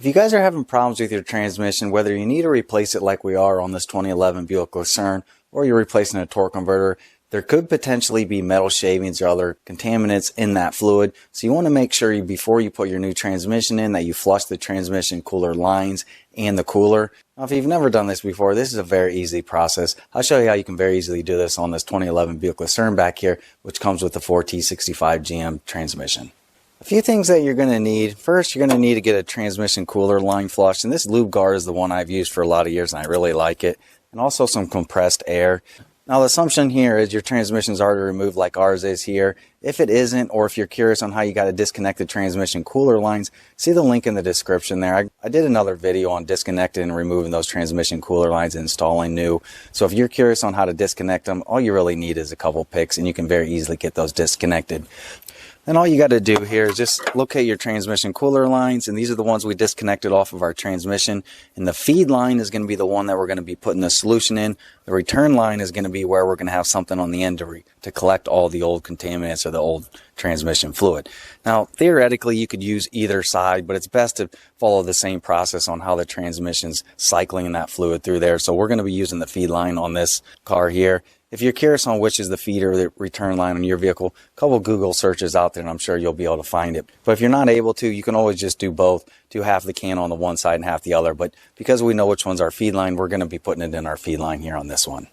If you guys are having problems with your transmission, whether you need to replace it like we are on this 2011 Buick Lucerne, or you're replacing a torque converter, there could potentially be metal shavings or other contaminants in that fluid. So you want to make sure before you put your new transmission in that you flush the transmission cooler lines and the cooler. Now, if you've never done this before, this is a very easy process. I'll show you how you can very easily do this on this 2011 Buick Lucerne back here, which comes with the 4T65 GM transmission. A few things that you're going to need. First, you're going to need to get a transmission cooler line flush, and this Lubegard is the one I've used for a lot of years and I really like it, and also some compressed air. Now, the assumption here is your transmission is already removed like ours is here. If it isn't, or if you're curious on how you got to disconnect the transmission cooler lines, see the link in the description there. I did another video on disconnecting and removing those transmission cooler lines and installing new. So if you're curious on how to disconnect them, all you really need is a couple picks and you can very easily get those disconnected. Then all you got to do here is just locate your transmission cooler lines, and these are the ones we disconnected off of our transmission. And the feed line is going to be the one that we're going to be putting the solution in. The return line is going to be where we're going to have something on the end to collect all the old contaminants or the old transmission fluid. Now, theoretically, you could use either side, but it's best to follow the same process on how the transmission's cycling that fluid through there. So we're going to be using the feed line on this car here. If you're curious on which is the feed or the return line on your vehicle, a couple Google searches out there and I'm sure you'll be able to find it. But if you're not able to, you can always just do both. Do half the can on the one side and half the other. But because we know which one's our feed line, we're going to be putting it in our feed line here on this one.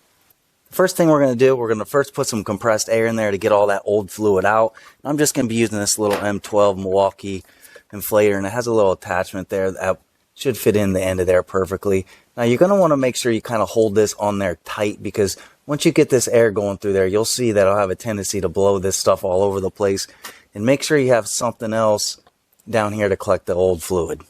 First thing we're going to do, we're going to first put some compressed air in there to get all that old fluid out. I'm just going to be using this little M12 Milwaukee inflator, and it has a little attachment there that should fit in the end of there perfectly. Now you're going to want to make sure you kind of hold this on there tight, because once you get this air going through there, you'll see that it'll have a tendency to blow this stuff all over the place. And make sure you have something else down here to collect the old fluid.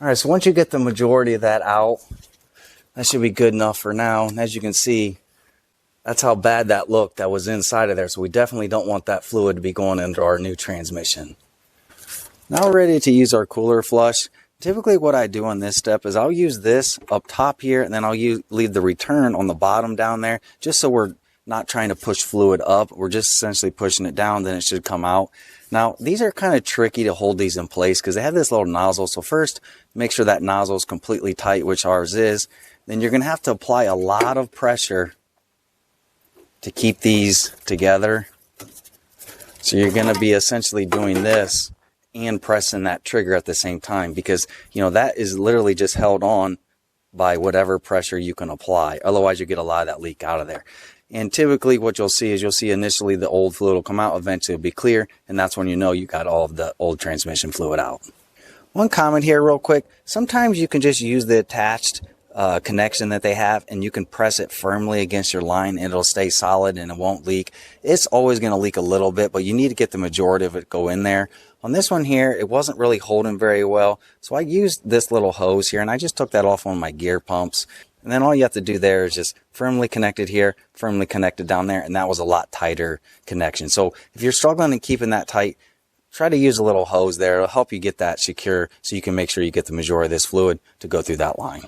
Alright, so once you get the majority of that out, that should be good enough for now. And as you can see, that's how bad that looked that was inside of there. So we definitely don't want that fluid to be going into our new transmission. Now we're ready to use our cooler flush. Typically what I do on this step is I'll use this up top here, and then I'll leave the return on the bottom down there, just so we're not trying to push fluid up. We're just essentially pushing it down, then it should come out. Now, these are kind of tricky to hold these in place because they have this little nozzle. So first, make sure that nozzle is completely tight, which ours is. Then you're going to have to apply a lot of pressure to keep these together. So you're going to be essentially doing this and pressing that trigger at the same time, because, you know, that is literally just held on by whatever pressure you can apply. Otherwise, you get a lot of that leak out of there. And typically what you'll see is initially the old fluid will come out, eventually it'll be clear, and that's when you know you got all of the old transmission fluid out. One comment here real quick, sometimes you can just use the attached connection that they have, and you can press it firmly against your line and it'll stay solid and it won't leak. It's always going to leak a little bit, but you need to get the majority of it go in there. On this one here, it wasn't really holding very well, so I used this little hose here and I just took that off one of my gear pumps. And then all you have to do there is just firmly connect it here, firmly connect it down there, and that was a lot tighter connection. So if you're struggling in keeping that tight, try to use a little hose there. It'll help you get that secure so you can make sure you get the majority of this fluid to go through that line.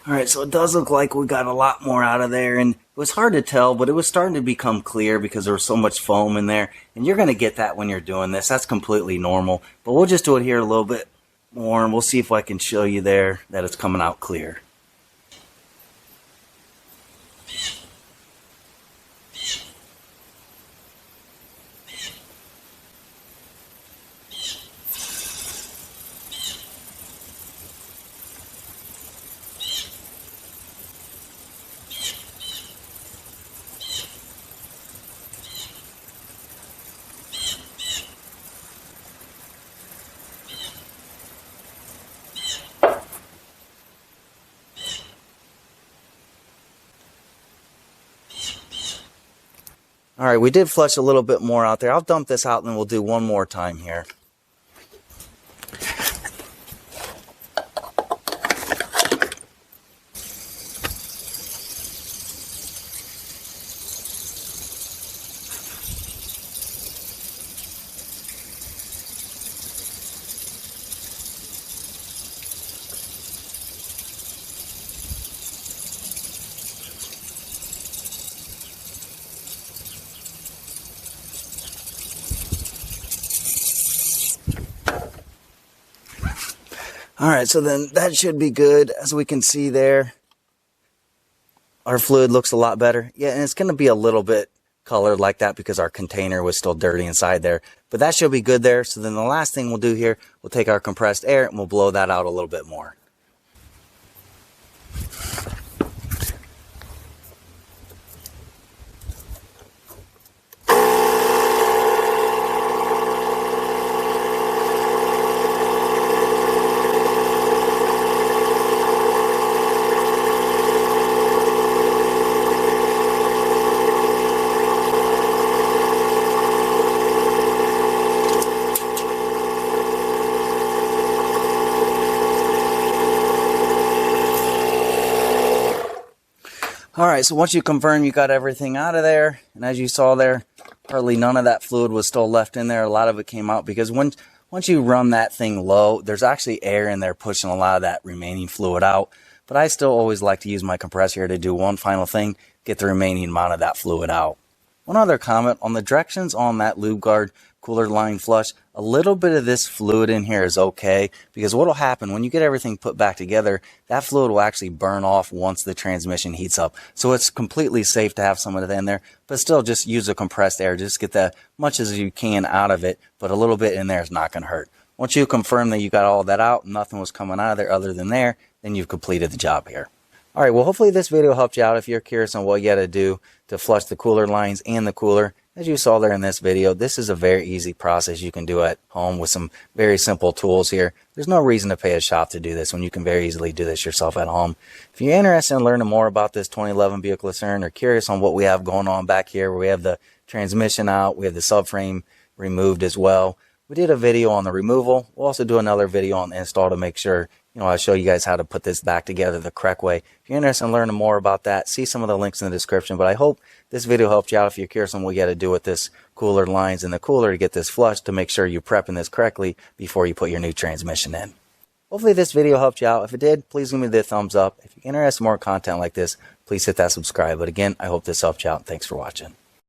Alright, so it does look like we got a lot more out of there, and it was hard to tell, but it was starting to become clear because there was so much foam in there, and you're going to get that when you're doing this. That's completely normal, but we'll just do it here a little bit more, and we'll see if I can show you there that it's coming out clear. Alright, we did flush a little bit more out there. I'll dump this out and then we'll do one more time here. Alright, so then that should be good. As we can see there, our fluid looks a lot better. Yeah, and it's going to be a little bit colored like that because our container was still dirty inside there. But that should be good there. So then the last thing we'll do here, we'll take our compressed air and we'll blow that out a little bit more. Alright, so once you confirm you got everything out of there, and as you saw there, hardly none of that fluid was still left in there. A lot of it came out because once you run that thing low, there's actually air in there pushing a lot of that remaining fluid out. But I still always like to use my compressor here to do one final thing, get the remaining amount of that fluid out. One other comment on the directions on that Lubegard cooler line flush, a little bit of this fluid in here is okay, because what will happen when you get everything put back together, that fluid will actually burn off once the transmission heats up. So it's completely safe to have some of it in there, but still just use a compressed air. Just get that much as you can out of it, but a little bit in there is not going to hurt. Once you confirm that you got all that out, nothing was coming out of there other than there, then you've completed the job here. Alright, well hopefully this video helped you out if you're curious on what you got to do to flush the cooler lines and the cooler. As you saw there in this video, this is a very easy process you can do at home with some very simple tools here. There's no reason to pay a shop to do this when you can very easily do this yourself at home. If you're interested in learning more about this 2011 Buick Lucerne or curious on what we have going on back here, where we have the transmission out, we have the subframe removed as well. We did a video on the removal. We'll also do another video on the install to make sure, I'll show you guys how to put this back together the correct way. If you're interested in learning more about that, see some of the links in the description. But I hope this video helped you out if you're curious on what you got to do with this cooler lines and the cooler to get this flushed, to make sure you're prepping this correctly before you put your new transmission in. Hopefully this video helped you out. If it did, please give me the thumbs up. If you're interested in more content like this, please hit that subscribe. But again, I hope this helped you out. Thanks for watching.